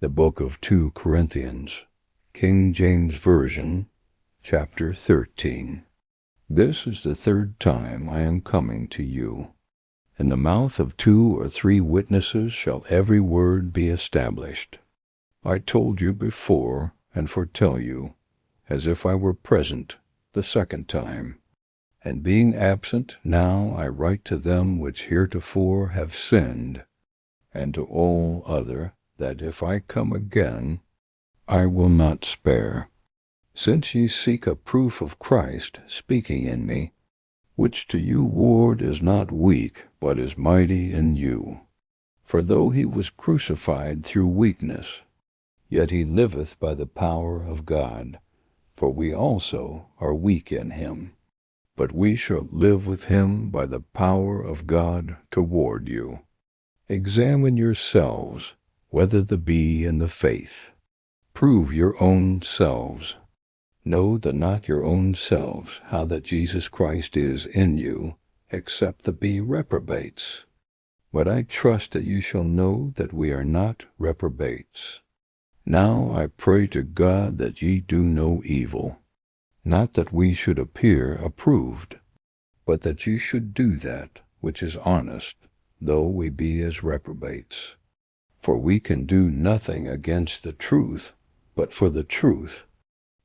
The book of 2 Corinthians, King James Version, chapter 13. This is the third time I am coming to you. In the mouth of 2 or 3 witnesses shall every word be established. I told you before, and foretell you, as if I were present the second time. And being absent, now I write to them which heretofore have sinned, and to all other, that if I come again, I will not spare. Since ye seek a proof of Christ speaking in me, which to you ward is not weak, but is mighty in you. For though he was crucified through weakness, yet he liveth by the power of God. For we also are weak in him, but we shall live with him by the power of God toward you. Examine yourselves, whether there be in the faith. Prove your own selves. Know that not your own selves how that Jesus Christ is in you, except there be reprobates. But I trust that you shall know that we are not reprobates. Now I pray to God that ye do no evil, not that we should appear approved, but that ye should do that which is honest, though we be as reprobates. For we can do nothing against the truth, but for the truth.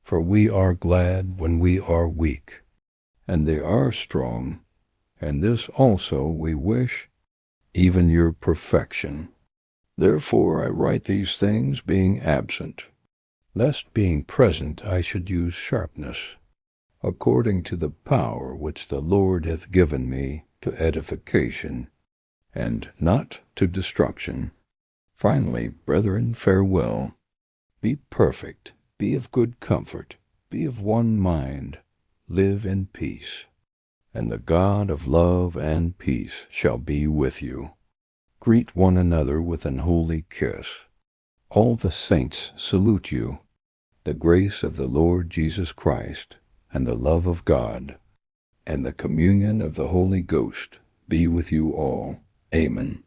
For we are glad when we are weak, and they are strong, and this also we wish, even your perfection. Therefore I write these things being absent, lest being present I should use sharpness, according to the power which the Lord hath given me to edification, and not to destruction. Finally, brethren, farewell. Be perfect, be of good comfort, be of one mind, live in peace. And the God of love and peace shall be with you. Greet one another with an holy kiss. All the saints salute you. The grace of the Lord Jesus Christ, and the love of God, and the communion of the Holy Ghost be with you all. Amen.